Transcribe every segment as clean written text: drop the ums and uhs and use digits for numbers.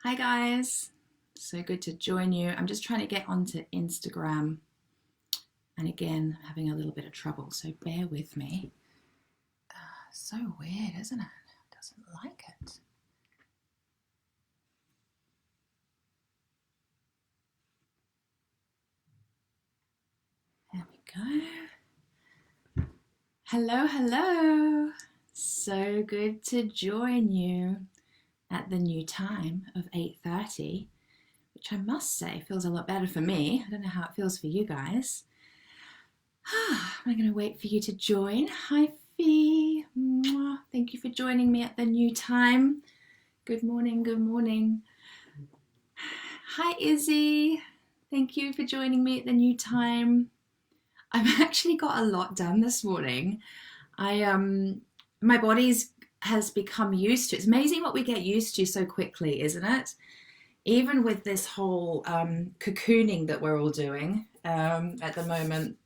Hi guys, so good to join you. I'm just trying to get onto Instagram and again, I'm having a little bit of trouble, so bear with me. So weird, isn't it? It doesn't like it. There we go. Hello, hello. So good to join you at the new time of 8:30, which I must say feels a lot better for me. I don't know how it feels for you guys. I'm going to wait for you to join. Hi, Fee. Mwah. Thank you for joining me at the new time. Good morning, good morning. Hi, Izzy. Thank you for joining me at the new time. I've actually got a lot done this morning. My body's has become used to. It's amazing what we get used to so quickly, isn't it? Even with this whole cocooning that we're all doing at the moment,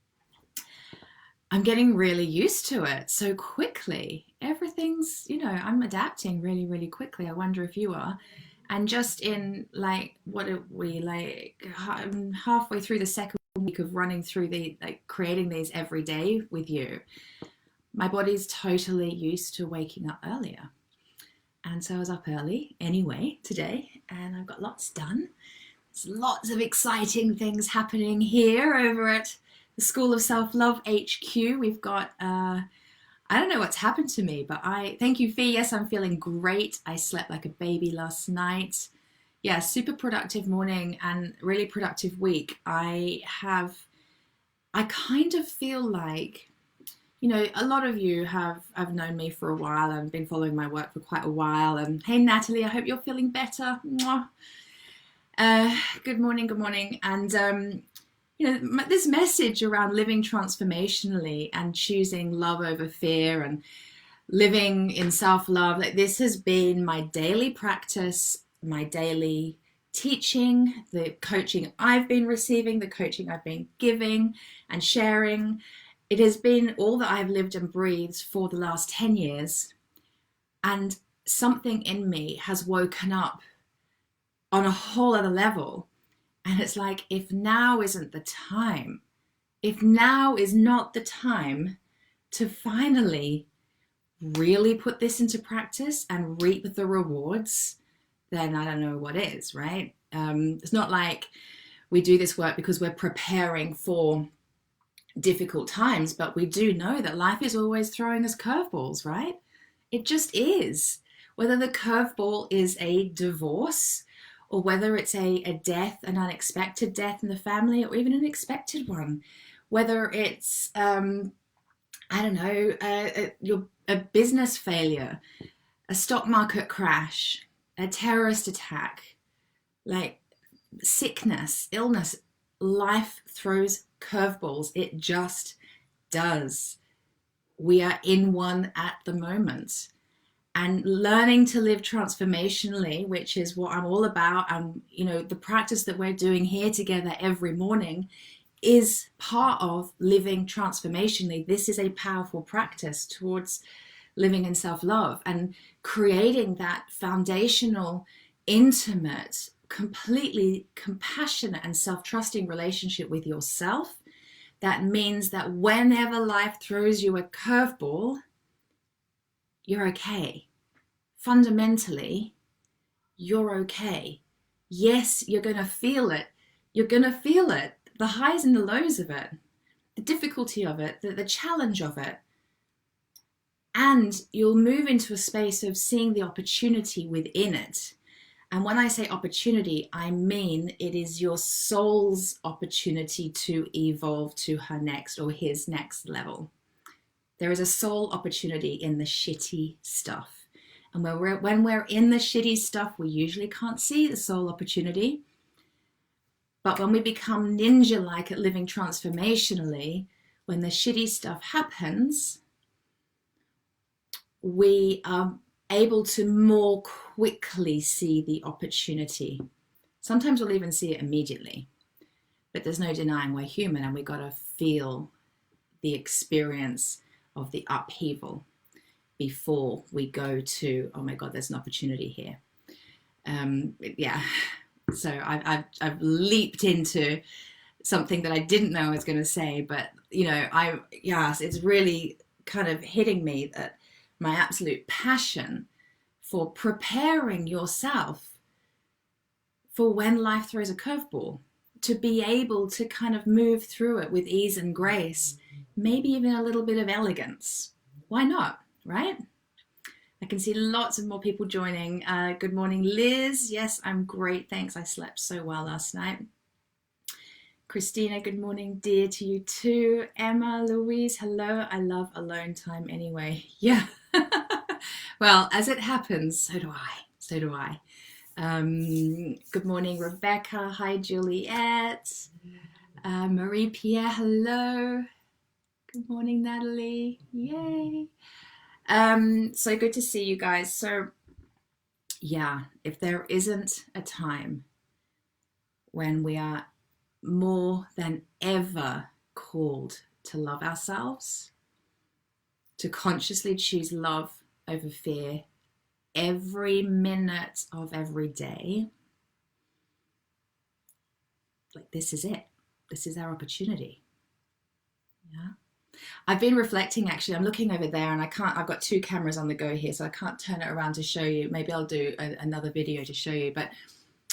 I'm getting really used to it so quickly. Everything's, I'm adapting really, really quickly. I wonder if you are. And just in like, what are we like halfway through the second week of running through creating these every day with you, my body's totally used to waking up earlier. And so I was up early anyway today, and I've got lots done. There's lots of exciting things happening here over at the School of Self-Love HQ. We've got, I don't know what's happened to me, but thank you, Fee. Yes, I'm feeling great. I slept like a baby last night. Yeah, super productive morning and really productive week. I kind of feel like, a lot of you have known me for a while and been following my work for quite a while. And hey, Natalie, I hope you're feeling better. Mwah. Good morning, good morning. And, this message around living transformationally and choosing love over fear and living in self-love, like this has been my daily practice, my daily teaching, the coaching I've been receiving, the coaching I've been giving and sharing. It has been all that I've lived and breathed for the last 10 years. And something in me has woken up on a whole other level. And it's like, if now isn't the time, if now is not the time to finally really put this into practice and reap the rewards, then I don't know what is, right? It's not like we do this work because we're preparing for difficult times, but we do know that life is always throwing us curveballs, right? It just is. Whether the curveball is a divorce or whether it's a death, an unexpected death in the family, or even an expected one, whether it's, I don't know, a business failure, a stock market crash, a terrorist attack, like sickness, illness, life throws curveballs. It just does. We are in one at the moment. And learning to live transformationally, which is what I'm all about, and the practice that we're doing here together every morning is part of living transformationally. This is a powerful practice towards living in self-love and creating that foundational, intimate, completely compassionate and self-trusting relationship with yourself. That means that whenever life throws you a curveball, you're okay. Fundamentally, you're okay. Yes, you're going to feel it. You're going to feel it. The highs and the lows of it, the difficulty of it, the challenge of it. And you'll move into a space of seeing the opportunity within it. And when I say opportunity, I mean it is your soul's opportunity to evolve to her next or his next level. There is a soul opportunity in the shitty stuff. And when we're in the shitty stuff, we usually can't see the soul opportunity. But when we become ninja-like at living transformationally, when the shitty stuff happens, we are able to more quickly see the opportunity. Sometimes we'll even see it immediately. But there's no denying we're human and we've got to feel the experience of the upheaval before we go to, oh my God, there's an opportunity here. Yeah, so I've leaped into something that I didn't know I was going to say, but yes, it's really kind of hitting me that my absolute passion for preparing yourself for when life throws a curveball, to be able to kind of move through it with ease and grace, maybe even a little bit of elegance. Why not, right? I can see lots of more people joining. Good morning, Liz. Yes, I'm great. Thanks. I slept so well last night. Christina, good morning, dear, to you too. Emma, Louise, hello. I love alone time anyway. Yeah. Well, as it happens, so do I. So do I. Good morning, Rebecca. Hi, Juliet. Marie Pierre, hello. Good morning, Natalie. Yay. So good to see you guys. So yeah, if there isn't a time when we are more than ever called to love ourselves, to consciously choose love over fear every minute of every day, like this is it. This is our opportunity. Yeah. I've been reflecting, actually. I'm looking over there and I've got two cameras on the go here, so I can't turn it around to show you. Maybe I'll do another video to show you.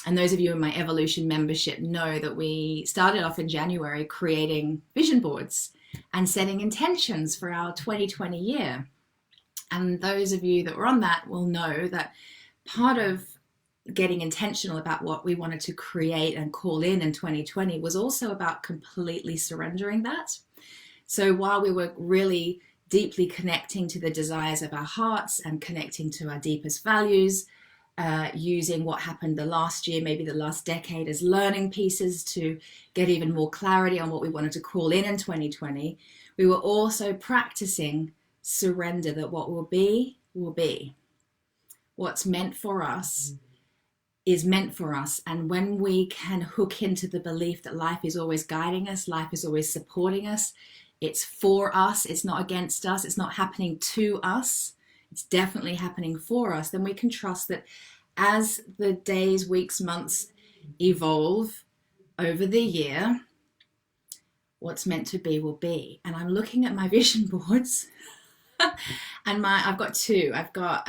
And those of you in my Evolution membership know that we started off in January creating vision boards and setting intentions for our 2020 year. And those of you that were on that will know that part of getting intentional about what we wanted to create and call in 2020 was also about completely surrendering that. So while we were really deeply connecting to the desires of our hearts and connecting to our deepest values, using what happened the last year, maybe the last decade, as learning pieces to get even more clarity on what we wanted to call in 2020, we were also practicing surrender, that what will be, will be. What's meant for us is meant for us. And when we can hook into the belief that life is always guiding us, life is always supporting us, it's for us, it's not against us, it's not happening to us, it's definitely happening for us, then we can trust that as the days, weeks, months evolve over the year, what's meant to be will be. And I'm looking at my vision boards and I've got two. I've got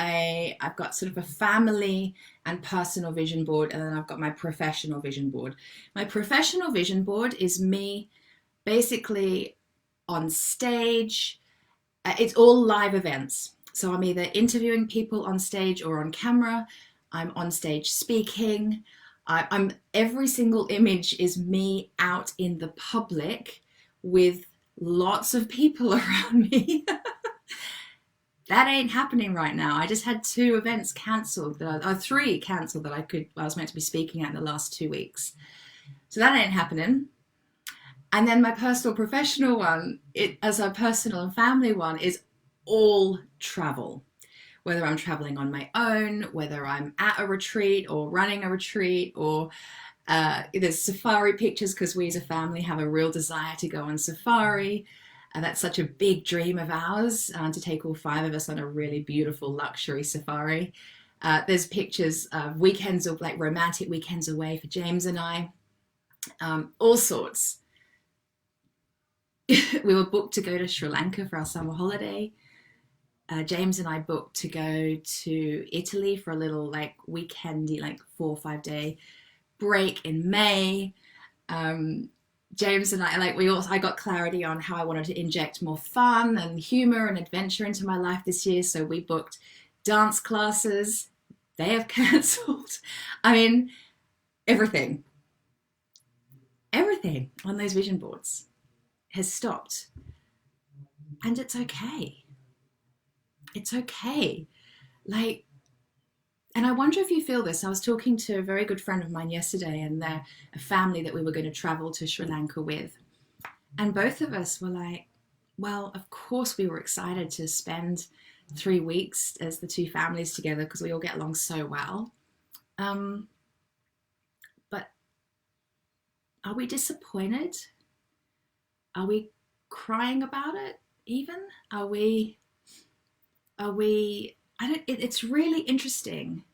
sort of a family and personal vision board, and then I've got my professional vision board. My professional vision board is me basically on stage. It's all live events. So I'm either interviewing people on stage or on camera. I'm on stage speaking. Every single image is me out in the public with lots of people around me. That ain't happening right now. I just had two events cancelled, or three cancelled that I was meant to be speaking at in the last 2 weeks. So that ain't happening. And then my personal professional one, as a personal and family one, is all travel. Whether I'm traveling on my own, whether I'm at a retreat or running a retreat, or there's safari pictures because we as a family have a real desire to go on safari. That's such a big dream of ours, to take all 5 of us on a really beautiful luxury safari. There's pictures of weekends, of like romantic weekends away for James and I, all sorts. We were booked to go to Sri Lanka for our summer holiday. James and I booked to go to Italy for a little like weekendy, like 4 or 5 day break in May. James and I got clarity on how I wanted to inject more fun and humor and adventure into my life this year. So we booked dance classes. They have cancelled. I mean, everything on those vision boards has stopped. And it's okay. It's okay. And I wonder if you feel this. I was talking to a very good friend of mine yesterday, and they're a family that we were going to travel to Sri Lanka with. And both of us were like, well, of course we were excited to spend 3 weeks as the two families together because we all get along so well. But are we disappointed? Are we crying about it even? It's really interesting.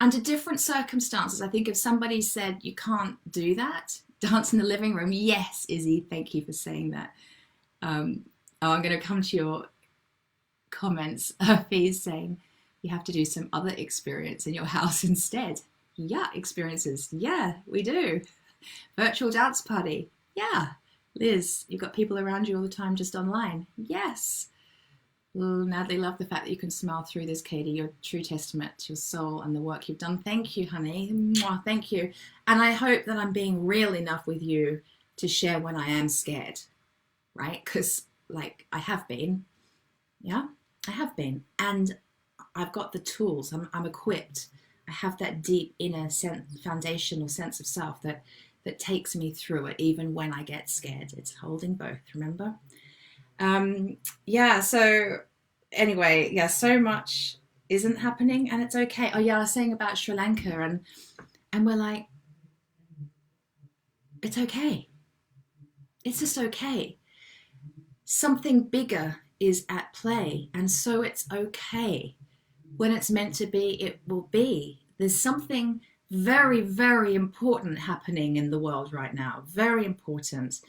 under different circumstances, I think if somebody said you can't do that, dance in the living room, yes, Izzy, thank you for saying that. I'm going to come to your comments. Fee's saying you have to do some other experience in your house instead. Yeah, experiences. Yeah, we do. Virtual dance party. Yeah. Liz, you've got people around you all the time just online. Yes. Natalie, love the fact that you can smile through this, Katie. Your true testament to your soul and the work you've done. Thank you, honey. Mwah, thank you. And I hope that I'm being real enough with you to share when I am scared, right? Because, like, I have been. Yeah, I have been. And I've got the tools. I'm equipped. I have that deep inner foundational sense of self that takes me through it, even when I get scared. It's holding both, remember? Yeah, so anyway, yeah, so much isn't happening and it's okay. Oh yeah, I was saying about Sri Lanka and we're like, it's okay. It's just okay. Something bigger is at play, and so it's okay. When it's meant to be, it will be. There's something very, very important happening in the world right now. Very important.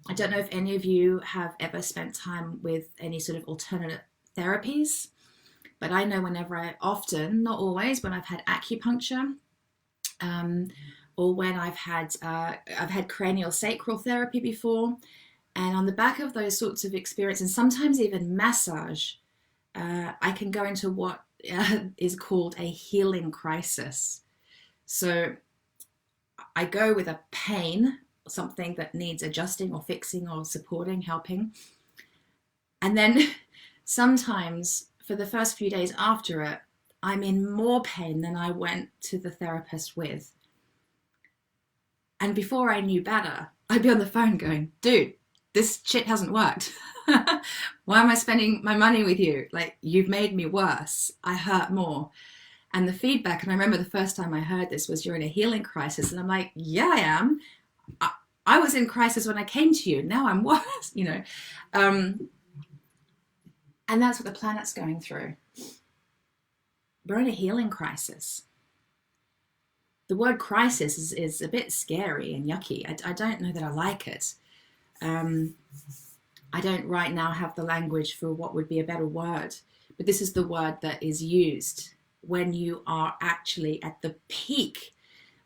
I don't know if any of you have ever spent time with any sort of alternate therapies, but I know whenever often, not always, when I've had acupuncture, or when I've had cranial sacral therapy before, and on the back of those sorts of experiences, and sometimes even massage, I can go into what is called a healing crisis. So I go with a pain, something that needs adjusting or fixing or supporting, helping. And then sometimes for the first few days after it, I'm in more pain than I went to the therapist with. And before I knew better, I'd be on the phone going, dude, this shit hasn't worked. Why am I spending my money with you? Like, you've made me worse. I hurt more. And the feedback, and I remember the first time I heard this was, you're in a healing crisis. And I'm like, yeah, I am. I was in crisis when I came to you. Now I'm worse, you know. And that's what the planet's going through. We're in a healing crisis. The word crisis is a bit scary and yucky. I don't know that I like it. I don't right now have the language for what would be a better word, but this is the word that is used when you are actually at the peak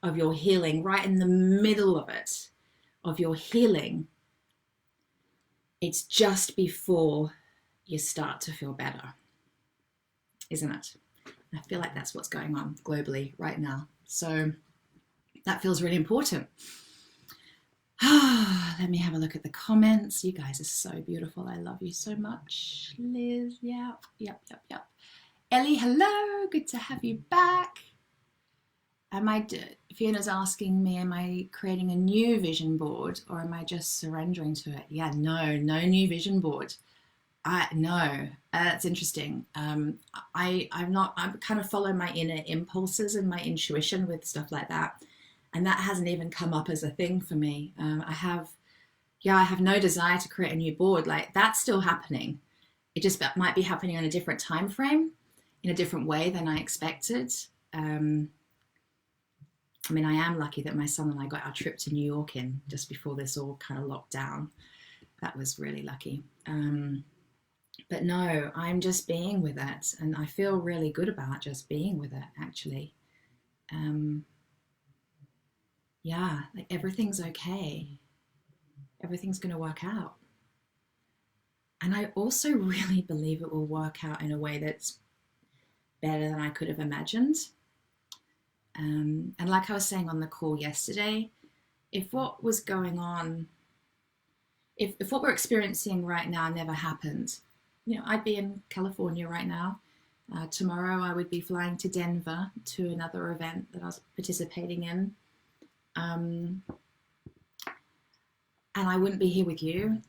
of your healing, right in the middle of it, of your healing. It's just before you start to feel better, isn't it? I feel like that's what's going on globally right now. So that feels really important. Let me have a look at the comments. You guys are so beautiful. I love you so much. Liz, yep. Ellie, hello. Good to have you back. Fiona's asking me, am I creating a new vision board or am I just surrendering to it? Yeah, no new vision board. No, that's interesting. I kind of follow my inner impulses and my intuition with stuff like that. And that hasn't even come up as a thing for me. I have no desire to create a new board. Like, that's still happening. It just might be happening on a different time frame, in a different way than I expected. I mean, I am lucky that my son and I got our trip to New York in just before this all kind of locked down. That was really lucky. But no, I'm just being with it. And I feel really good about just being with it, actually. Yeah, like, everything's okay. Everything's going to work out. And I also really believe it will work out in a way that's better than I could have imagined. And like I was saying on the call yesterday, if what was going on, if what we're experiencing right now never happened, you know, I'd be in California right now. Tomorrow I would be flying to Denver to another event that I was participating in. And I wouldn't be here with you.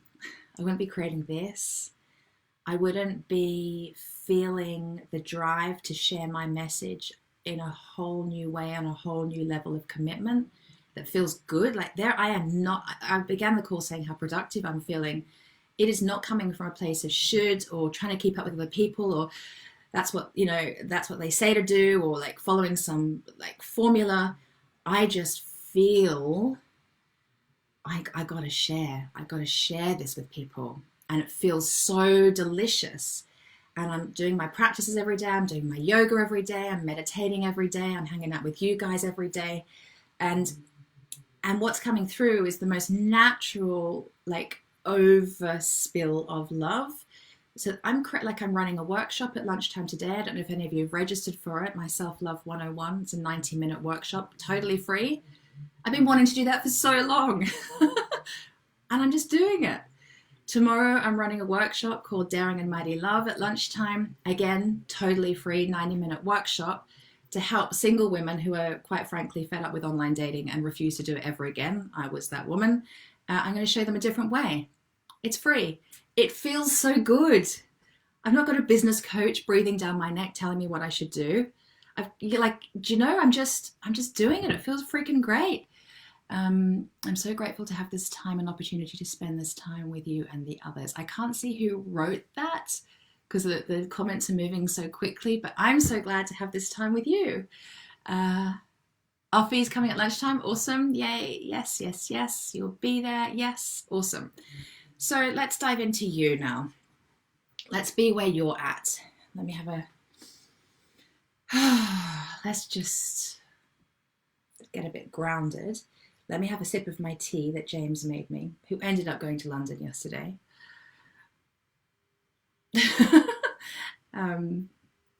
I wouldn't be creating this. I wouldn't be feeling the drive to share my message in a whole new way, on a whole new level of commitment that feels good. Like, there I am not, I began the call saying how productive I'm feeling. It is not coming from a place of should or trying to keep up with other people or that's what, you know, that's what they say to do, or like following some like formula. I just feel I gotta share. I gotta share this with people. And it feels so delicious. And I'm doing my practices every day. I'm doing my yoga every day. I'm meditating every day. I'm hanging out with you guys every day. And what's coming through is the most natural, like, overspill of love. So I'm running a workshop at lunchtime today. I don't know if any of you have registered for it. My Self-Love 101. It's a 90-minute workshop, totally free. I've been wanting to do that for so long. And I'm just doing it. Tomorrow I'm running a workshop called Daring and Mighty Love at lunchtime. Again, totally free, 90-minute workshop to help single women who are, quite frankly, fed up with online dating and refuse to do it ever again. I was that woman. I'm going to show them a different way. It's free. It feels so good. I've not got a business coach breathing down my neck telling me what I should do. You're like, do you know, I'm just doing it. It feels freaking great. I'm so grateful to have this time and opportunity to spend this time with you and the others. I can't see who wrote that because the comments are moving so quickly, but I'm so glad to have this time with you. Our fee's coming at lunchtime. Awesome. Yay. Yes, yes, yes. You'll be there. Yes. Awesome. So let's dive into you now. Let's be where you're at. Let me have let's just get a bit grounded. Let me have a sip of my tea that James made me, who ended up going to London yesterday.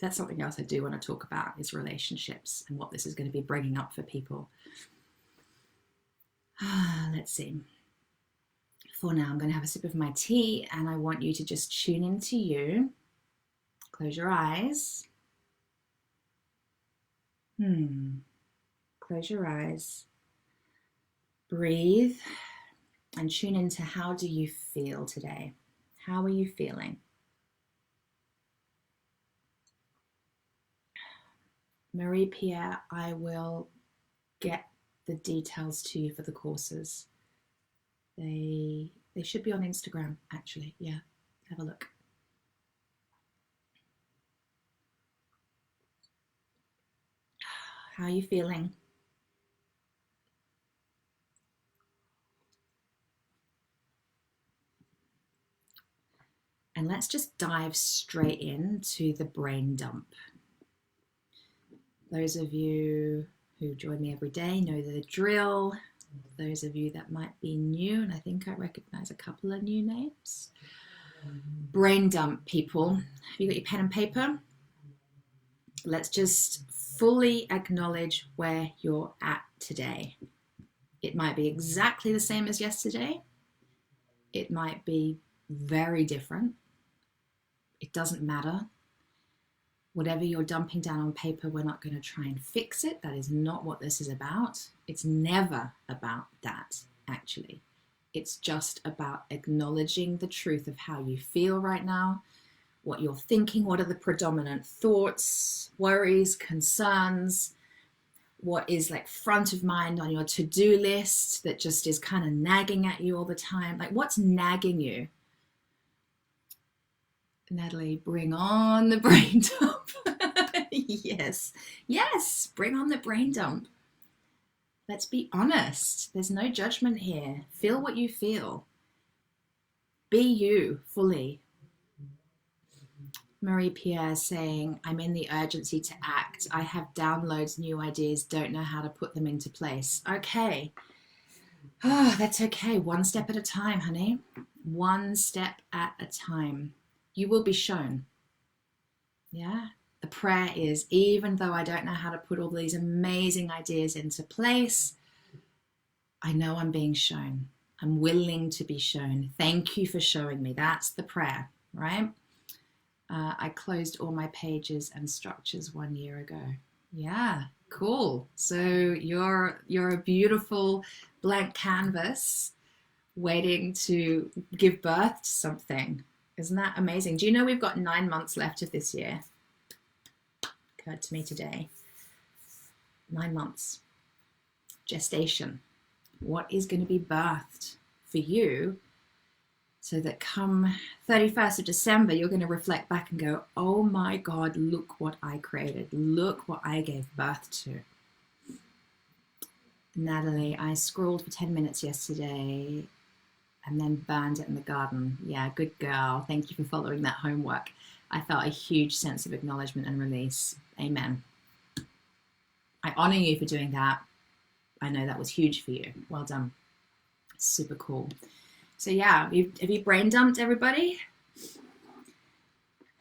That's something else I do want to talk about, is relationships and what this is going to be bringing up for people. Let's see. For now, I'm going to have a sip of my tea, and I want you to just tune into you. Close your eyes. Close your eyes. Breathe and tune into, how do you feel today? How are you feeling? Marie-Pierre, I will get the details to you for the courses. They should be on Instagram, actually. Yeah, have a look. How are you feeling? And let's just dive straight into the brain dump. Those of you who join me every day know the drill. Those of you that might be new, and I think I recognize a couple of new names. Brain dump, people. Have you got your pen and paper? Let's just fully acknowledge where you're at today. It might be exactly the same as yesterday. It might be very different. It doesn't matter. Whatever you're dumping down on paper, we're not going to try and fix it. That is not what this is about. It's never about that, actually. It's just about acknowledging the truth of how you feel right now, what you're thinking, what are the predominant thoughts, worries, concerns, what is like front of mind on your to-do list that just is kind of nagging at you all the time. Like, what's nagging you? Natalie, bring on the brain dump. Yes, yes, bring on the brain dump. Let's be honest. There's no judgment here. Feel what you feel. Be you fully. Marie-Pierre saying, I'm in the urgency to act. I have downloads, new ideas, don't know how to put them into place. Okay. Oh, that's okay. One step at a time, honey. One step at a time. You will be shown. Yeah. The prayer is, even though I don't know how to put all these amazing ideas into place, I know I'm being shown. I'm willing to be shown. Thank you for showing me. That's the prayer, right? I closed all my pages and structures 1 year ago. Yeah, cool. So you're a beautiful blank canvas waiting to give birth to something. Isn't that amazing? Do you know we've got 9 months left of this year? Occurred to me today. 9 months. Gestation. What is going to be birthed for you So that come 31st of December, you're going to reflect back and go, oh my God, look what I created. Look what I gave birth to. Natalie, I scrawled for 10 minutes yesterday and then burned it in the garden. Yeah, good girl. Thank you for following that homework. I felt a huge sense of acknowledgement and release. Amen. I honor you for doing that. I know that was huge for you. Well done. Super cool. So yeah, have you brain dumped everybody?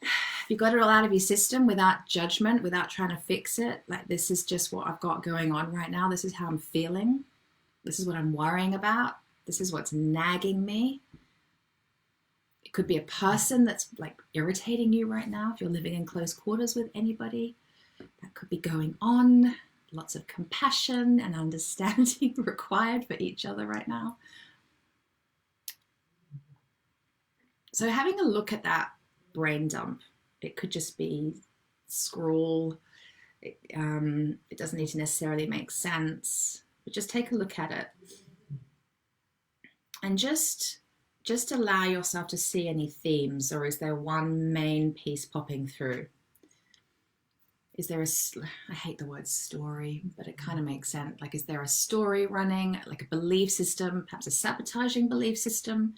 Have you got it all out of your system without judgment, without trying to fix it? Like, this is just what I've got going on right now. This is how I'm feeling. This is what I'm worrying about. This is what's nagging me. It could be a person that's like irritating you right now. If you're living in close quarters with anybody, that could be going on. Lots of compassion and understanding required for each other right now. So having a look at that brain dump, it could just be scroll. It doesn't need to necessarily make sense, but just take a look at it and just allow yourself to see any themes, or is there one main piece popping through? Is there I hate the word story, but it kind of makes sense. Like, is there a story running, like a belief system, perhaps a sabotaging belief system?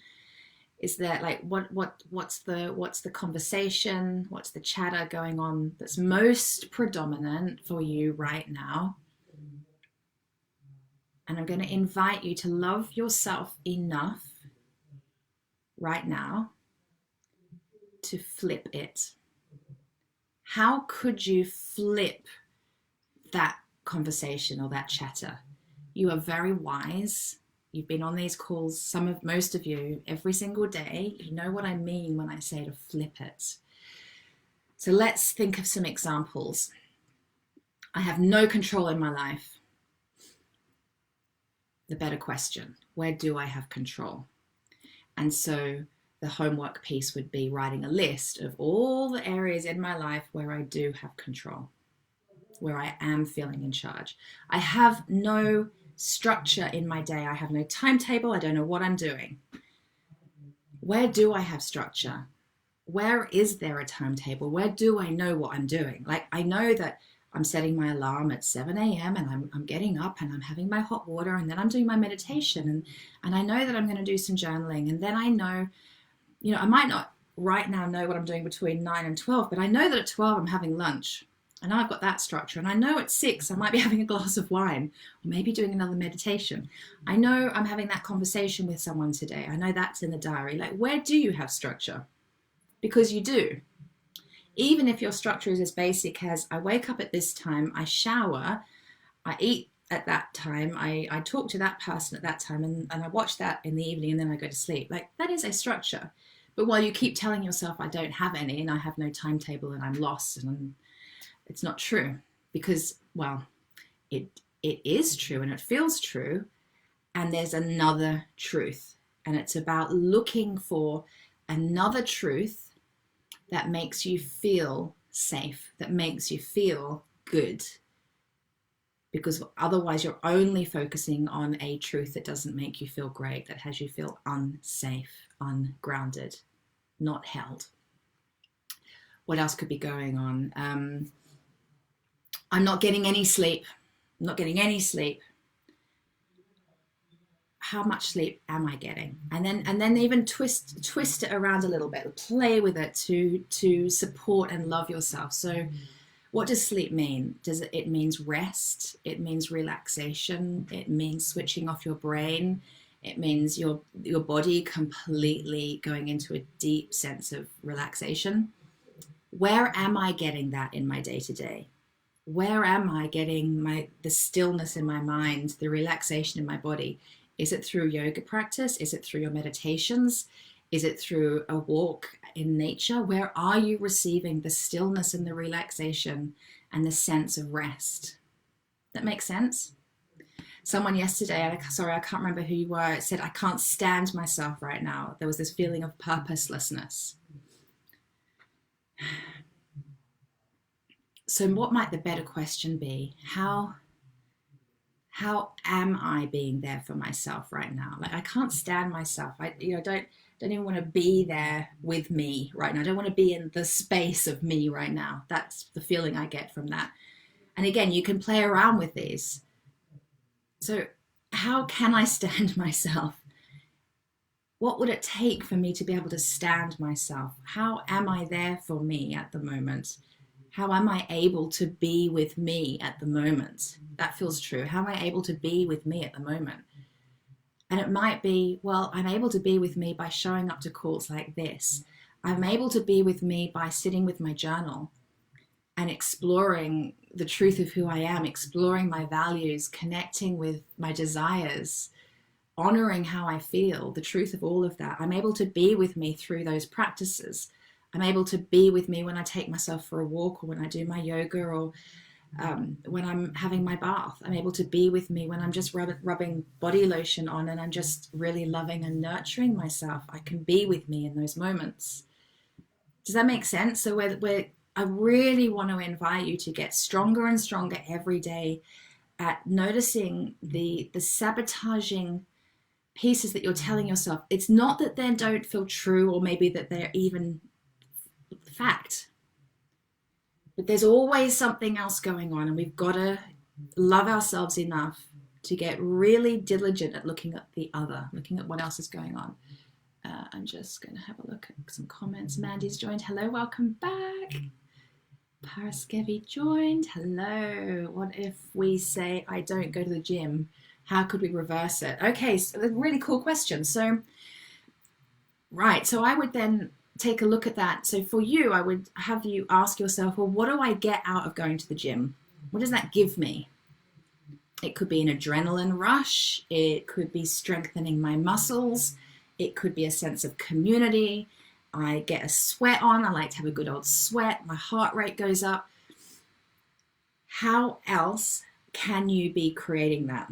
Is there like, what's the conversation? What's the chatter going on that's most predominant for you right now? And I'm going to invite you to love yourself enough right now to flip it. How could you flip that conversation or that chatter? You are very wise. You've been on these calls, most of you, every single day. You know what I mean when I say to flip it. So let's think of some examples. I have no control in my life. The better question, where do I have control? And so the homework piece would be writing a list of all the areas in my life where I do have control, where I am feeling in charge. I have no structure in my day. I have no timetable. I don't know what I'm doing. Where do I have structure? Where is there a timetable? Where do I know what I'm doing? Like, I know that I'm setting my alarm at 7 a.m. and I'm getting up and I'm having my hot water and then I'm doing my meditation and I know that I'm going to do some journaling, and then I know, I might not right now know what I'm doing between 9 and 12, but I know that at 12 I'm having lunch. I know I've got that structure, and I know at 6 I might be having a glass of wine or maybe doing another meditation. I know I'm having that conversation with someone today. I know that's in the diary. Like, where do you have structure? Because you do. Even if your structure is as basic as I wake up at this time, I shower, I eat at that time, I talk to that person at that time, and I watch that in the evening, and then I go to sleep. Like, that is a structure. But while you keep telling yourself I don't have any and I have no timetable and I'm lost, and it's not true, because, well, it is true and it feels true, and there's another truth, and it's about looking for another truth that makes you feel safe, that makes you feel good, because otherwise you're only focusing on a truth that doesn't make you feel great, that has you feel unsafe, ungrounded, not held. What else could be going on? I'm not getting any sleep. I'm not getting any sleep. How much sleep am I getting? And then even twist it around a little bit. Play with it to support and love yourself. So what does sleep mean? It means rest. It means relaxation. It means switching off your brain. It means your body completely going into a deep sense of relaxation. Where am I getting that in my day-to-day? Where am I getting the stillness in my mind, the relaxation in my body? Is it through yoga practice? Is it through your meditations? Is it through a walk in nature? Where are you receiving the stillness and the relaxation and the sense of rest? That makes sense? Someone yesterday, sorry, I can't remember who you were, said, I can't stand myself right now. There was this feeling of purposelessness. So what might the better question be? How am I being there for myself right now? Like, I can't stand myself. Don't even want to be there with me right now. I don't want to be in the space of me right now. That's the feeling I get from that. And again, you can play around with these. So how can I stand myself? What would it take for me to be able to stand myself? How am I there for me at the moment? How am I able to be with me at the moment? That feels true. How am I able to be with me at the moment? And it might be, well, I'm able to be with me by showing up to calls like this. I'm able to be with me by sitting with my journal and exploring the truth of who I am, exploring my values, connecting with my desires, honoring how I feel, the truth of all of that. I'm able to be with me through those practices. I'm able to be with me when I take myself for a walk, or when I do my yoga, or when I'm having my bath. I'm able to be with me when I'm just rubbing body lotion on and I'm just really loving and nurturing myself. I can be with me in those moments. Does that make sense? So I really want to invite you to get stronger and stronger every day at noticing the sabotaging pieces that you're telling yourself. It's not that they don't feel true, or maybe that they're even fact. But there's always something else going on, and we've got to love ourselves enough to get really diligent at looking at the other, looking at what else is going on. I'm just going to have a look at some comments. Mandy's joined. Hello, welcome back. Paraskevi joined. Hello. What if we say, I don't go to the gym? How could we reverse it? Okay, so a really cool question. So, right, so I would then take a look at that. So for you, I would have you ask yourself, well, what do I get out of going to the gym? What does that give me? It could be an adrenaline rush. It could be strengthening my muscles. It could be a sense of community. I get a sweat on. I like to have a good old sweat. My heart rate goes up. How else can you be creating that?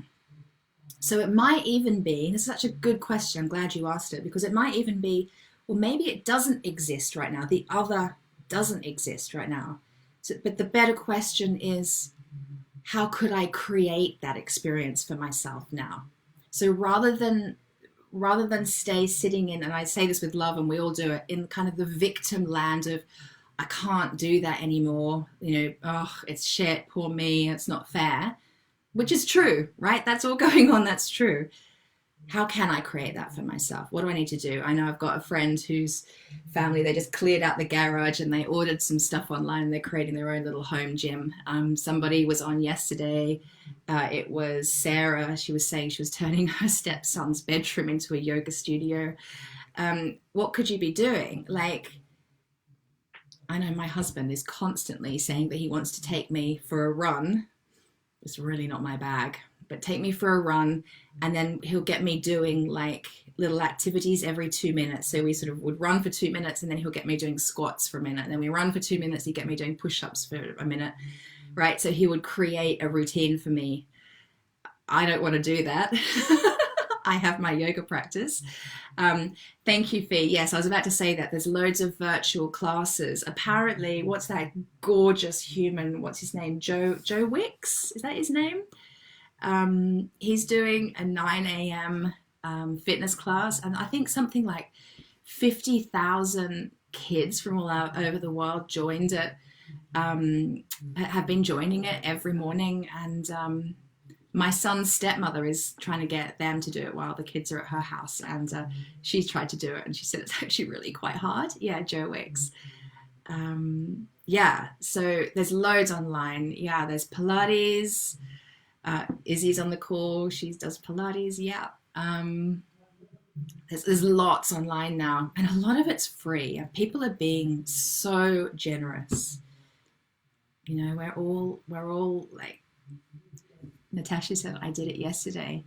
So it might even be, this is such a good question, I'm glad you asked it, because it might even be, well, maybe it doesn't exist right now. The other doesn't exist right now. So, but the better question is, how could I create that experience for myself now? So rather than stay sitting in, and I say this with love and we all do it, in kind of the victim land of, I can't do that anymore, oh, it's shit, poor me, it's not fair, which is true, right? That's all going on, that's true. How can I create that for myself? What do I need to do? I know I've got a friend whose family, they just cleared out the garage and they ordered some stuff online and they're creating their own little home gym. Somebody was on yesterday. It was Sarah. She was saying she was turning her stepson's bedroom into a yoga studio. What could you be doing? Like, I know my husband is constantly saying that he wants to take me for a run. It's really not my bag, but take me for a run, and then he'll get me doing like little activities every 2 minutes. So we sort of would run for 2 minutes, and then he'll get me doing squats for a minute, and then we run for 2 minutes, he'd get me doing push-ups for a minute, right? So he would create a routine for me. I don't want to do that. I have my yoga practice. Thank you, Fee. Yes, I was about to say that. There's loads of virtual classes. Apparently, what's that gorgeous human, what's his name? Joe Wicks? Is that his name? He's doing a 9 a.m. Fitness class, and I think something like 50,000 kids from all over the world joined it, have been joining it every morning, and my son's stepmother is trying to get them to do it while the kids are at her house, and she's tried to do it, and she said it's actually really quite hard. Yeah, Joe Wicks. Yeah, so there's loads online. Yeah, there's Pilates. Izzy's on the call. She does Pilates. Yeah. There's lots online now, and a lot of it's free. People are being so generous. We're all like, Natasha said, I did it yesterday.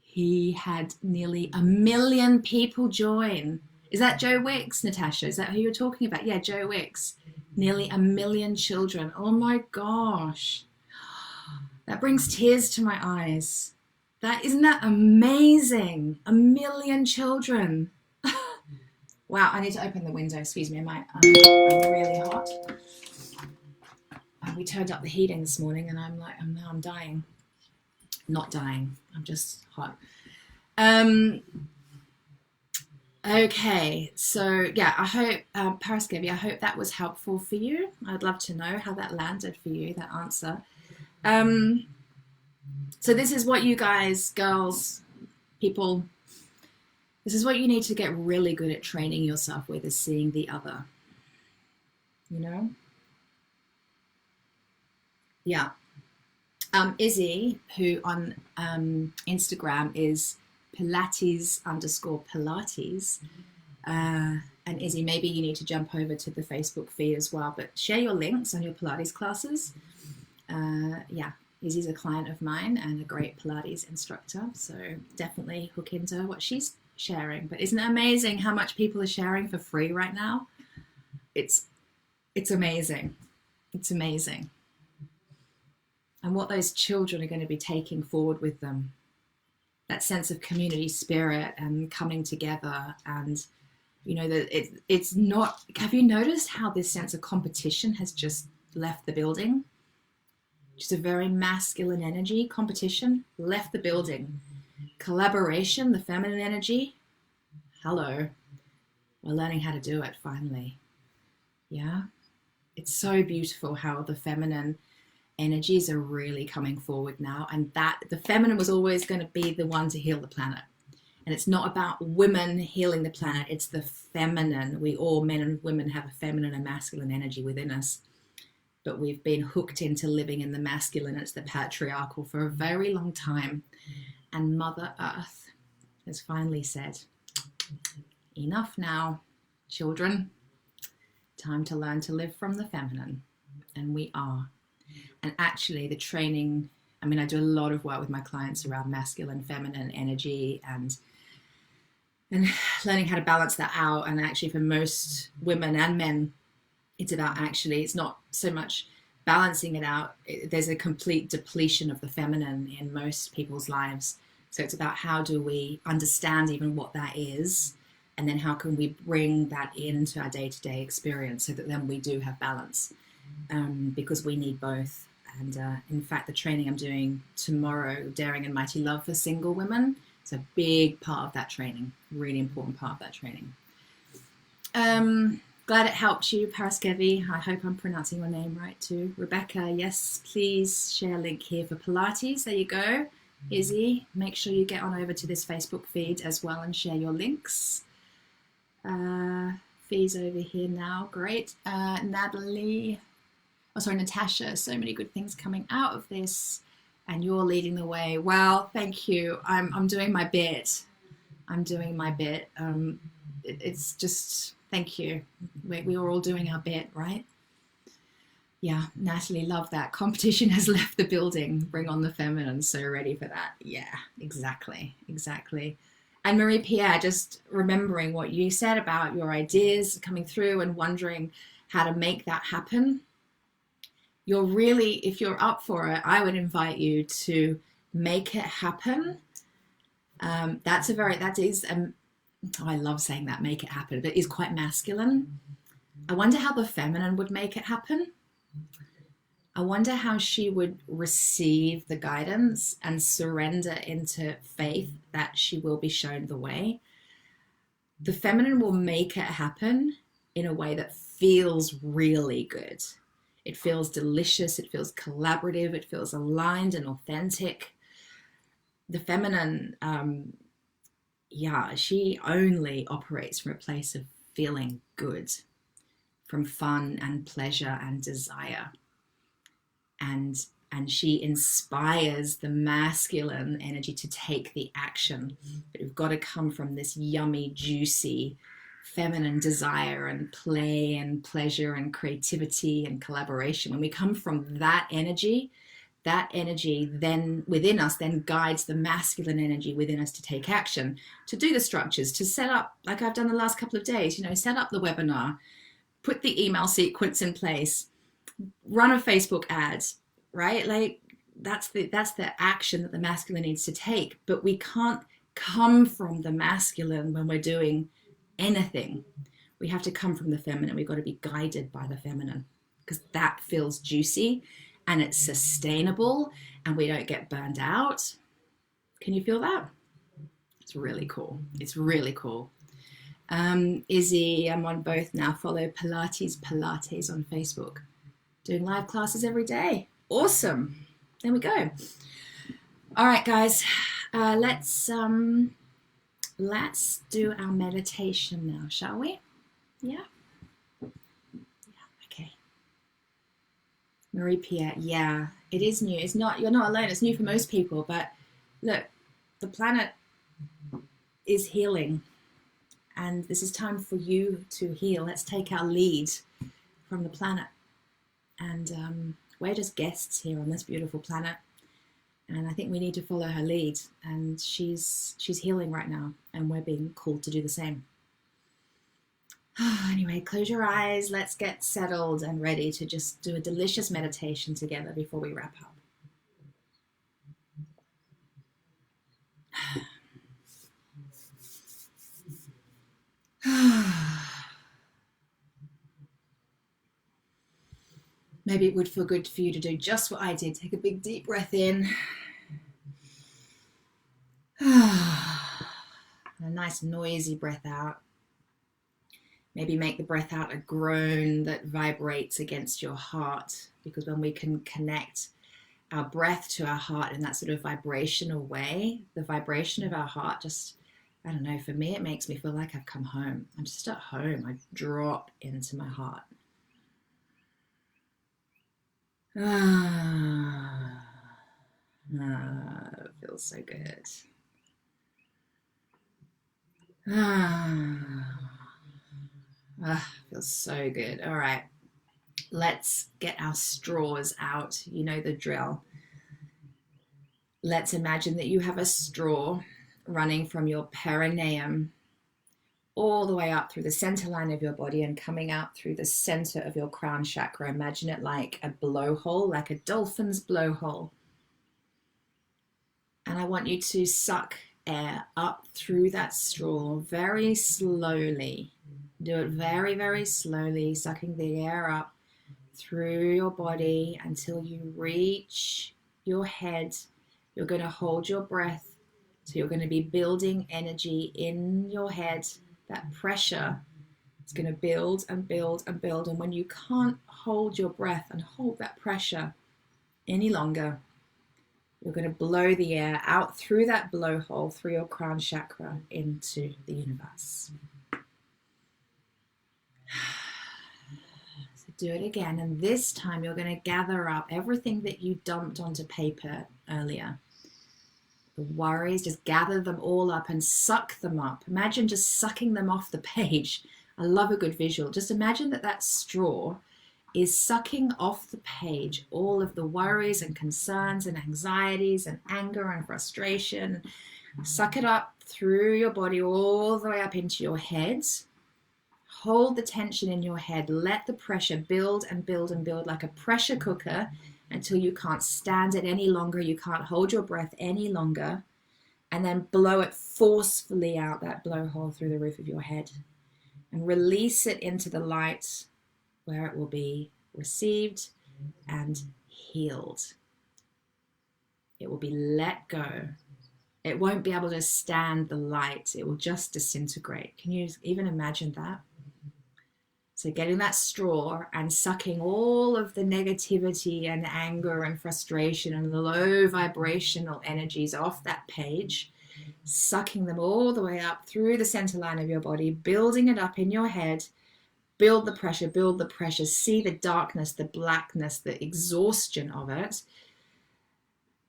He had nearly 1 million people join. Is that Joe Wicks, Natasha? Is that who you're talking about? Yeah, Joe Wicks. Nearly 1 million children. Oh my gosh. That brings tears to my eyes. Isn't that amazing? 1 million children. Wow, I need to open the window. Excuse me, I'm really hot. We turned up the heating this morning, and I'm dying. Not dying. I'm just hot. Okay, so yeah, I hope, Paraskevi, I hope that was helpful for you. I'd love to know how that landed for you, that answer. Um, so this is what you guys, girls, people, this is what you need to get really good at training yourself with, is seeing the other, you know? Yeah. Izzy, who on Instagram is Pilates_Pilates. And Izzy, maybe you need to jump over to the Facebook feed as well, but share your links on your Pilates classes. Yeah, Izzy's a client of mine and a great Pilates instructor, so definitely hook into what she's sharing. But isn't it amazing how much people are sharing for free right now? It's amazing. It's amazing. And what those children are going to be taking forward with them, that sense of community spirit and coming together. And you know that it's not, have you noticed how this sense of competition has just left the building? Just a very masculine energy, competition left the building. Collaboration, the feminine energy, hello, we're learning how to do it finally. Yeah, it's so beautiful how the feminine energies are really coming forward now, and that the feminine was always going to be the one to heal the planet. And it's not about women healing the planet, it's the feminine. We all, men and women, have a feminine and masculine energy within us, but we've been hooked into living in the masculine. It's the patriarchal for a very long time, and Mother Earth has finally said, enough now, children, time to learn to live from the feminine. And we are. And actually the training, I mean, I do a lot of work with my clients around masculine, feminine energy and learning how to balance that out. And actually for most women and men, it's about actually, it's not so much balancing it out. There's a complete depletion of the feminine in most people's lives. So it's about how do we understand even what that is, and then how can we bring that into our day-to-day experience so that then we do have balance, because we need both. And in fact, the training I'm doing tomorrow, Daring and Mighty Love for Single Women, it's a big part of that training, really important part of that training. Glad it helped you, Paraskevi. I hope I'm pronouncing your name right too. Rebecca, yes, please share a link here for Pilates. There you go. Izzy, make sure you get on over to this Facebook feed as well and share your links. Fee's over here now, great. Natalie, oh sorry, Natasha, so many good things coming out of this, and you're leading the way. Well, thank you. I'm doing my bit. It's just, thank you. We are all doing our bit, right? Yeah, Natalie, love that. Competition has left the building. Bring on the feminine. So ready for that. Yeah, exactly. And Marie Pierre, just remembering what you said about your ideas coming through and wondering how to make that happen. You're really, if you're up for it, I would invite you to make it happen. I love saying that, make it happen, but it is quite masculine. I wonder how the feminine would make it happen. I wonder how she would receive the guidance and surrender into faith that she will be shown the way. The feminine will make it happen in a way that feels really good. It feels delicious, it feels collaborative, it feels aligned and authentic. The feminine, she only operates from a place of feeling good, from fun and pleasure and desire. And she inspires the masculine energy to take the action. But we've got to come from this yummy, juicy, feminine desire and play and pleasure and creativity and collaboration. When we come from that energy then within us then guides the masculine energy within us to take action, to do the structures, to set up, like I've done the last couple of days, set up the webinar, put the email sequence in place, run a Facebook ad, right? Like that's the action that the masculine needs to take. But we can't come from the masculine when we're doing anything. We have to come from the feminine. We've got to be guided by the feminine, because that feels juicy and it's sustainable and we don't get burned out. Can you feel that? It's really cool. Izzy, I'm on both now. Follow Pilates on Facebook. Doing live classes every day. Awesome. There we go. All right, guys. Let's do our meditation now, shall we? Yeah. Okay. Marie Pierre. Yeah, it is new. It's not. You're not alone. It's new for most people. But look, the planet is healing, and this is time for you to heal. Let's take our lead from the planet, and we're just guests here on this beautiful planet. And I think we need to follow her lead. And she's healing right now, and we're being called to do the same. Anyway, close your eyes. Let's get settled and ready to just do a delicious meditation together before we wrap up. Maybe it would feel good for you to do just what I did. Take a big deep breath in. A nice noisy breath out. Maybe make the breath out a groan that vibrates against your heart, because when we can connect our breath to our heart in that sort of vibrational way, the vibration of our heart just, I don't know, for me, it makes me feel like I've come home. I'm just at home. I drop into my heart. It feels so good. Feels so good. All right, let's get our straws out. You know the drill. Let's imagine that you have a straw running from your perineum all the way up through the center line of your body and coming out through the center of your crown chakra. Imagine it like a blowhole, like a dolphin's blowhole. And I want you to suck air up through that straw very slowly. Do it very, very slowly, sucking the air up through your body until you reach your head. You're going to hold your breath. So you're going to be building energy in your head. That pressure is going to build and build and build. And when you can't hold your breath and hold that pressure any longer, you're going to blow the air out through that blowhole, through your crown chakra, into the universe. So do it again. And this time you're going to gather up everything that you dumped onto paper earlier. The worries, just gather them all up and suck them up. Imagine just sucking them off the page. I love a good visual. Just imagine that straw is sucking off the page all of the worries and concerns and anxieties and anger and frustration. Suck it up through your body all the way up into your head. Hold the tension in your head. Let the pressure build and build and build like a pressure cooker until you can't stand it any longer. You can't hold your breath any longer. And then blow it forcefully out that blowhole through the roof of your head. And release it into the light, where it will be received and healed. It will be let go. It won't be able to stand the light. It will just disintegrate. Can you even imagine that? So getting that straw and sucking all of the negativity and anger and frustration and the low vibrational energies off that page, sucking them all the way up through the center line of your body, building it up in your head. Build the pressure, see the darkness, the blackness, the exhaustion of it.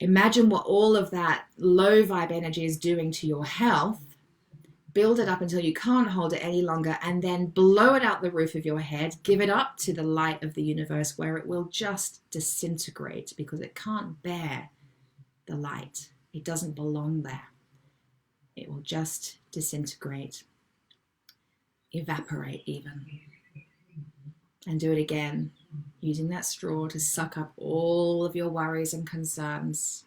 Imagine what all of that low vibe energy is doing to your health. Build it up until you can't hold it any longer, and then blow it out the roof of your head. Give it up to the light of the universe, where it will just disintegrate because it can't bear the light. It doesn't belong there. It will just disintegrate, evaporate even. And do it again, using that straw to suck up all of your worries and concerns,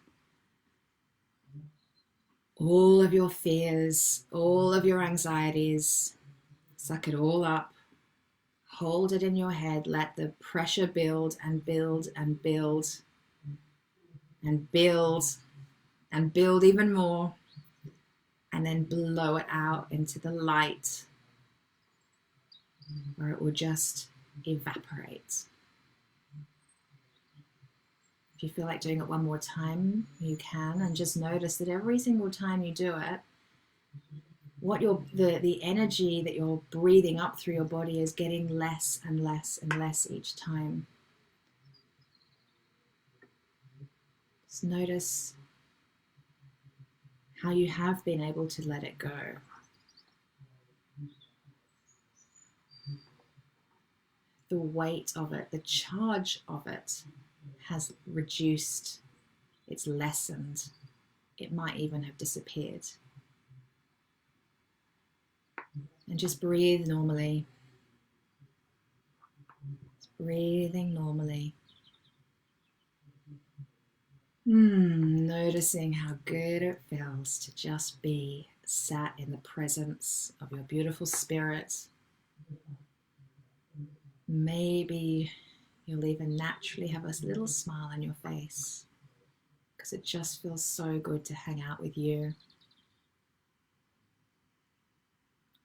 all of your fears, all of your anxieties. Suck it all up. Hold it in your head. Let the pressure build and build and build and build and build even more. And then blow it out into the light or it will just evaporate. If you feel like doing it one more time, you can, and just notice that every single time you do it, what the energy that you're breathing up through your body is getting less and less and less each time. Just notice how you have been able to let it go. The weight of it, the charge of it has reduced, it's lessened. It might even have disappeared. And just breathe normally. Just breathing normally. Noticing how good it feels to just be sat in the presence of your beautiful spirit. Maybe you'll even naturally have a little smile on your face because it just feels so good to hang out with you.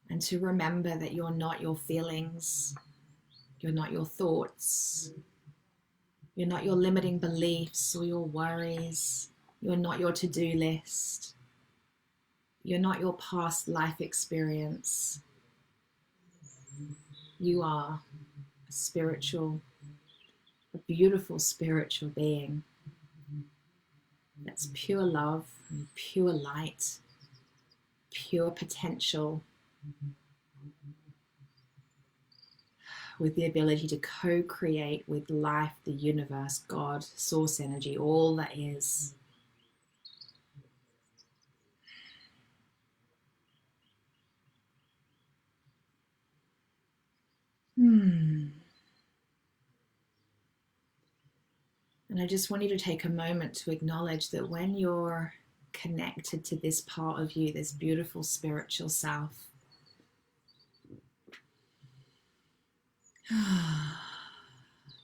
And to remember that you're not your feelings, you're not your thoughts, you're not your limiting beliefs or your worries, you're not your to-do list, you're not your past life experience. You are a spiritual, a beautiful spiritual being that's pure love and pure light, pure potential, with the ability to co-create with life, the universe, God, source energy, all that is. And I just want you to take a moment to acknowledge that when you're connected to this part of you, this beautiful spiritual self,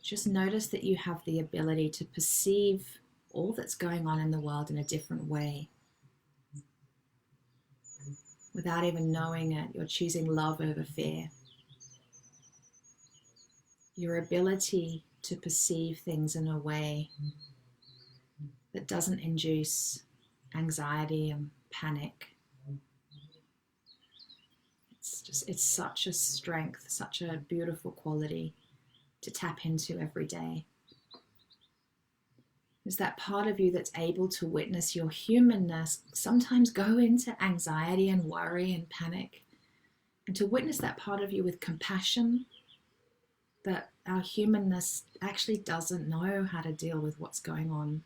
just notice that you have the ability to perceive all that's going on in the world in a different way. Without even knowing it, you're choosing love over fear. Your ability to perceive things in a way that doesn't induce anxiety and panic. It's such a strength, such a beautiful quality to tap into every day. There's that part of you that's able to witness your humanness sometimes go into anxiety and worry and panic, and to witness that part of you with compassion, that our humanness actually doesn't know how to deal with what's going on.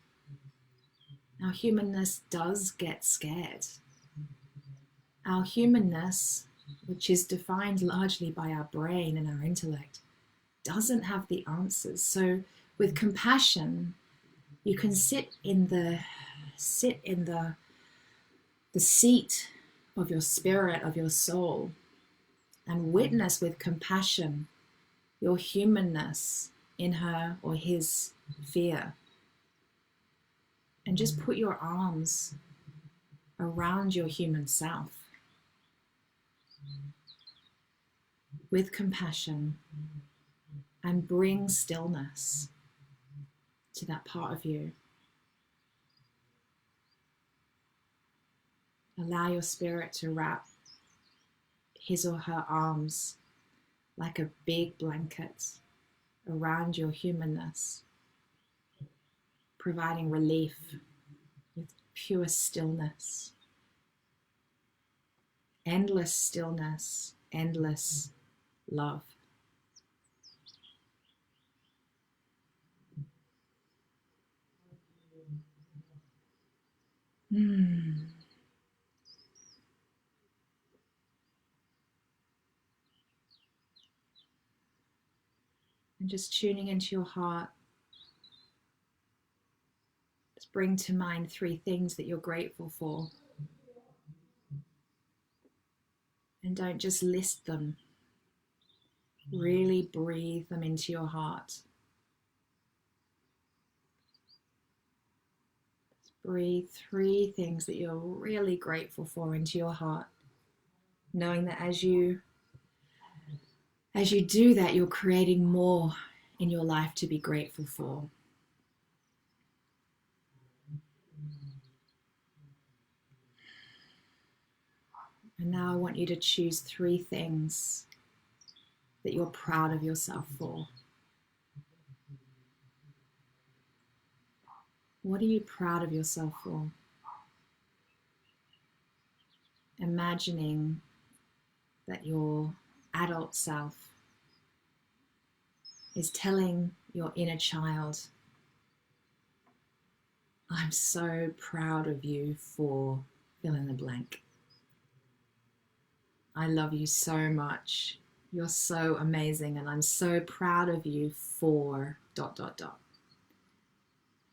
Our humanness does get scared. Our humanness, which is defined largely by our brain and our intellect, doesn't have the answers. So with compassion, you can sit in the seat of your spirit, of your soul, and witness with compassion your humanness in her or his fear. And just put your arms around your human self with compassion and bring stillness to that part of you. Allow your spirit to wrap his or her arms like a big blanket around your humanness, providing relief with pure stillness, endless stillness, endless love. And just tuning into your heart, just bring to mind 3 things that you're grateful for. And don't just list them. Really breathe them into your heart. Breathe 3 things that you're really grateful for into your heart, knowing that as you As you do that, you're creating more in your life to be grateful for. And now I want you to choose 3 things that you're proud of yourself for. What are you proud of yourself for? Imagining that your adult self is telling your inner child, I'm so proud of you for fill in the blank. I love you so much. You're so amazing, and I'm so proud of you for ...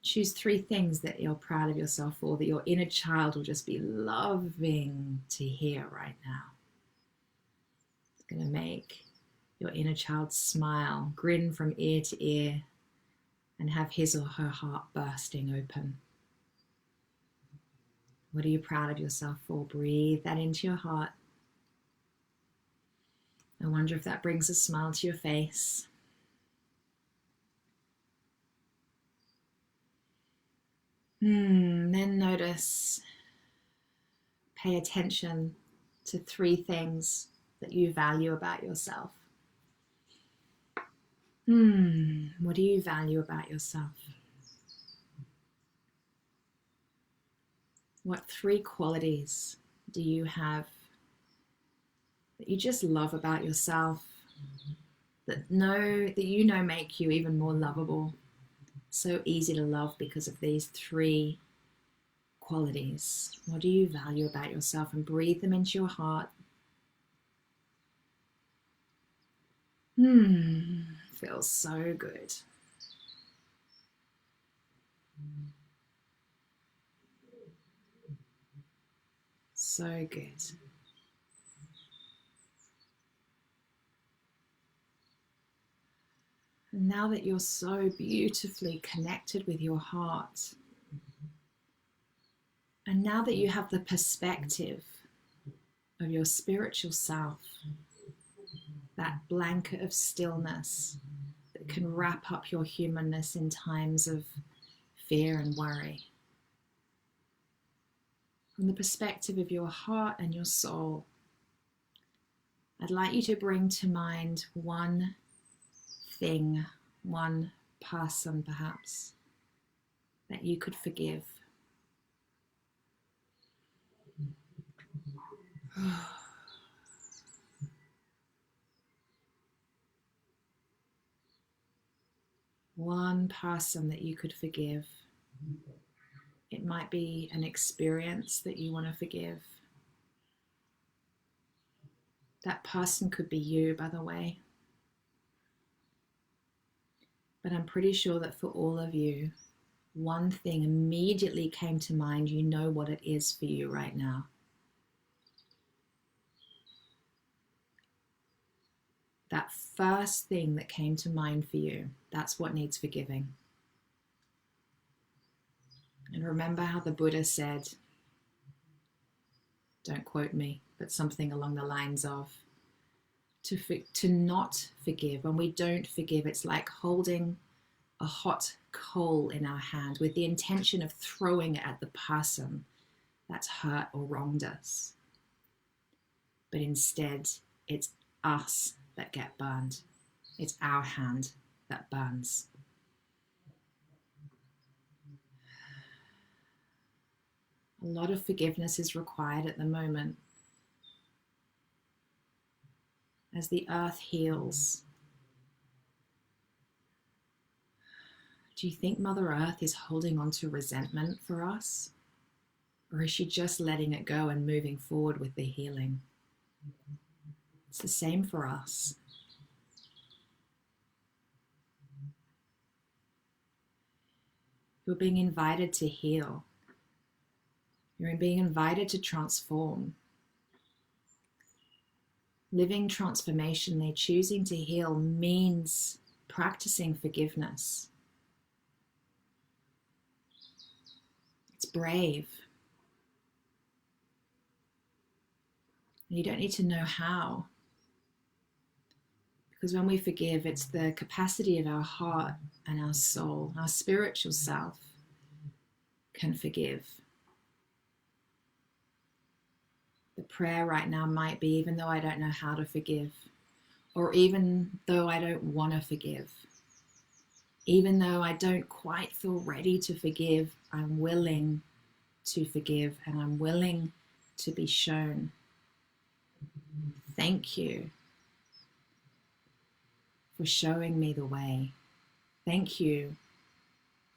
Choose 3 things that you're proud of yourself for, that your inner child will just be loving to hear right now. It's going to make your inner child smile, grin from ear to ear, and have his or her heart bursting open. What are you proud of yourself for? Breathe that into your heart. I wonder if that brings a smile to your face. Then notice, pay attention to 3 things that you value about yourself. What do you value about yourself? What 3 qualities do you have that you just love about yourself, that you know make you even more lovable? So easy to love because of these 3 qualities. What do you value about yourself? And breathe them into your heart. Feels so good. So good. And now that you're so beautifully connected with your heart, and now that you have the perspective of your spiritual self, that blanket of stillness that can wrap up your humanness in times of fear and worry, from the perspective of your heart and your soul, I'd like you to bring to mind one thing, one person perhaps, that you could forgive. One person that you could forgive. It might be an experience that you want to forgive. That person could be you, by the way. But I'm pretty sure that for all of you, one thing immediately came to mind. You know what it is for you right now. That first thing that came to mind for you, that's what needs forgiving. And remember how the Buddha said, don't quote me, but something along the lines of, to not forgive. When we don't forgive, it's like holding a hot coal in our hand with the intention of throwing it at the person that's hurt or wronged us. But instead, it's us that get burned. It's our hand that burns. A lot of forgiveness is required at the moment. As the earth heals, do you think Mother Earth is holding on to resentment for us? Or is she just letting it go and moving forward with the healing? It's the same for us. You're being invited to heal. You're being invited to transform. Living transformationally, choosing to heal means practicing forgiveness. It's brave. You don't need to know how, Because when we forgive, it's the capacity of our heart and our soul, our spiritual self can forgive. The prayer right now might be, even though I don't know how to forgive, or even though I don't want to forgive, even though I don't quite feel ready to forgive, I'm willing to forgive and I'm willing to be shown. Thank you for showing me the way. Thank you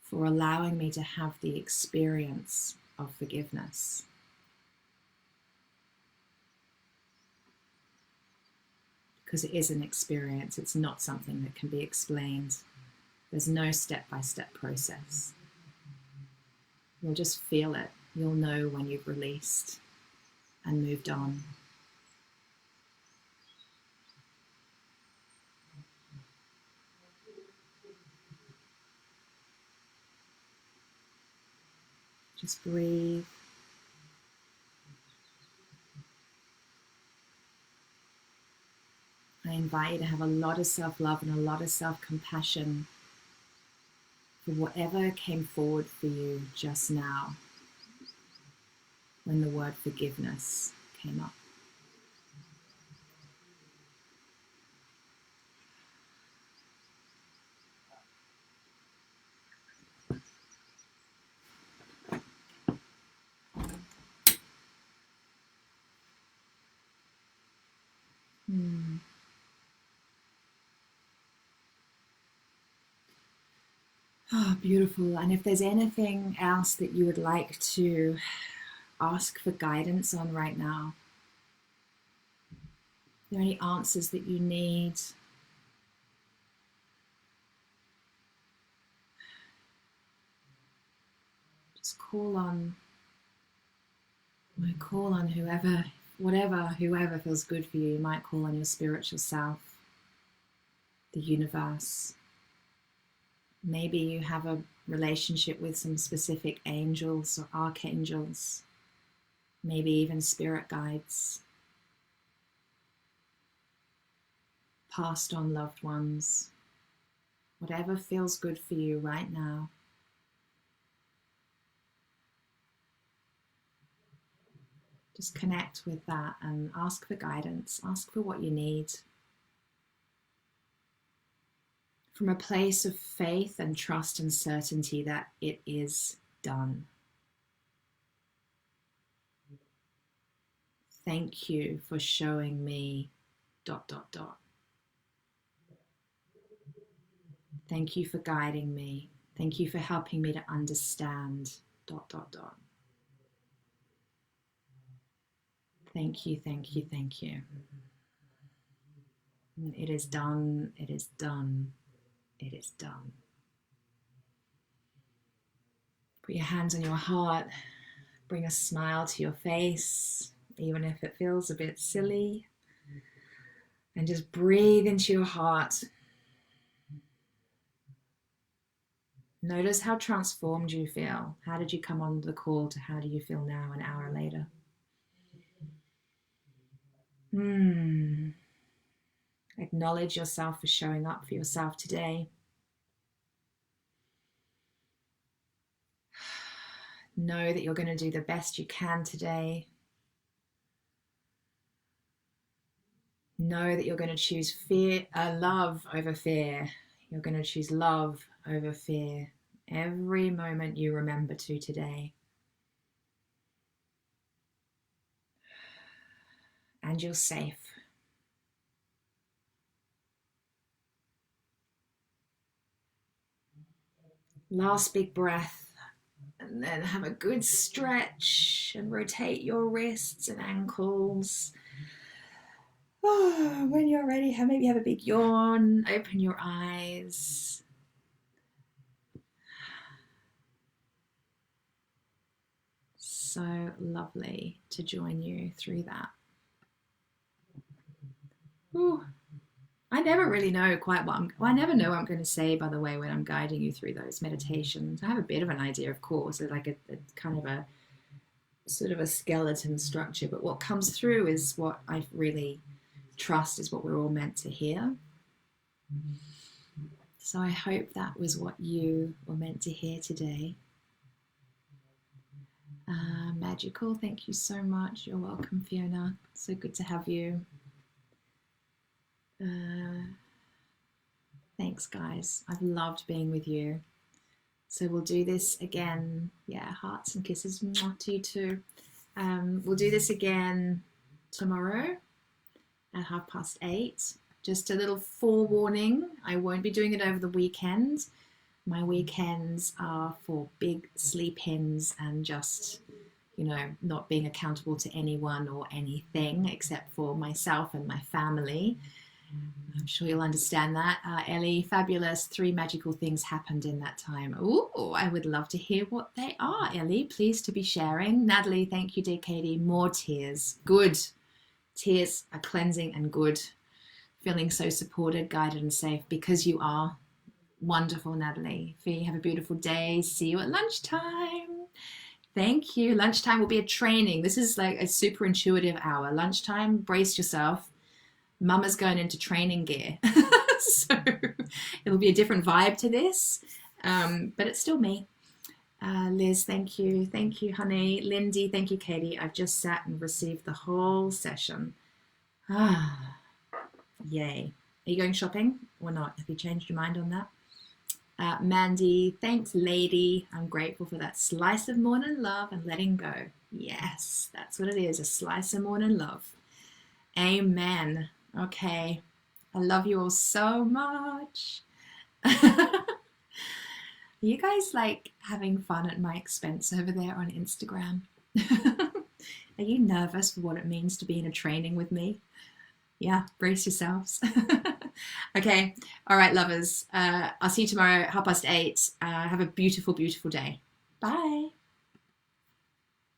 for allowing me to have the experience of forgiveness. Because it is an experience, it's not something that can be explained. There's no step-by-step process. You'll just feel it. You'll know when you've released and moved on. Just breathe. I invite you to have a lot of self-love and a lot of self-compassion for whatever came forward for you just now when the word forgiveness came up. Oh, beautiful. And if there's anything else that you would like to ask for guidance on right now, are there any answers that you need? Just call on whoever, whoever feels good for you. You might call on your spiritual self, the universe. Maybe you have a relationship with some specific angels or archangels, maybe even spirit guides, passed on loved ones, whatever feels good for you right now. Just connect with that and ask for guidance, ask for what you need. From a place of faith and trust and certainty that it is done. Thank you for showing me ... Thank you for guiding me. Thank you for helping me to understand ... Thank you, thank you, thank you. It is done, it is done, it is done. Put your hands on your heart, bring a smile to your face, even if it feels a bit silly. And just breathe into your heart. Notice how transformed you feel. How did you come on the call to how do you feel now an hour later? Acknowledge yourself for showing up for yourself today. Know that you're going to do the best you can today. Know that you're going to choose love over fear. You're going to choose love over fear every moment you remember to today. And you're safe. Last big breath. And then have a good stretch and rotate your wrists and ankles. Oh, when you're ready, maybe have a big yawn, open your eyes. So lovely to join you through that. Ooh. I never really know quite I never know what I'm going to say, by the way, when I'm guiding you through those meditations. I have a bit of an idea, of course, like a kind of a sort of a skeleton structure, but what comes through is what I really trust is what we're all meant to hear. So I hope that was what you were meant to hear today. Magical, thank you so much. You're welcome, Fiona. So good to have you. Thanks, guys. I've loved being with you. So we'll do this again. Yeah, hearts and kisses to you too. We'll do this again tomorrow at 8:30. Just a little forewarning, I won't be doing it over the weekend. My weekends are for big sleep-ins and just, you know, not being accountable to anyone or anything except for myself and my family. I'm sure you'll understand that. Ellie, fabulous. 3 magical things happened in that time. Ooh, I would love to hear what they are, Ellie. Pleased to be sharing. Natalie, thank you, dear Katie. More tears. Good. Tears are cleansing and good. Feeling so supported, guided, and safe because you are. Wonderful, Natalie. Fee, have a beautiful day. See you at lunchtime. Thank you. Lunchtime will be a training. This is like a super intuitive hour. Lunchtime, brace yourself. Mama's going into training gear. So it'll be a different vibe to this, but it's still me. Liz, thank you. Thank you, honey. Lindy, thank you, Katie. I've just sat and received the whole session. Yay. Are you going shopping or not? Have you changed your mind on that? Mandy, thanks, lady. I'm grateful for that slice of morning love and letting go. Yes, that's what it is, a slice of morning love. Amen. Okay. I love you all so much. Are you guys like having fun at my expense over there on Instagram? Are you nervous for what it means to be in a training with me? Yeah, brace yourselves. Okay. All right, lovers. I'll see you tomorrow at 8:30. Have a beautiful, beautiful day. Bye.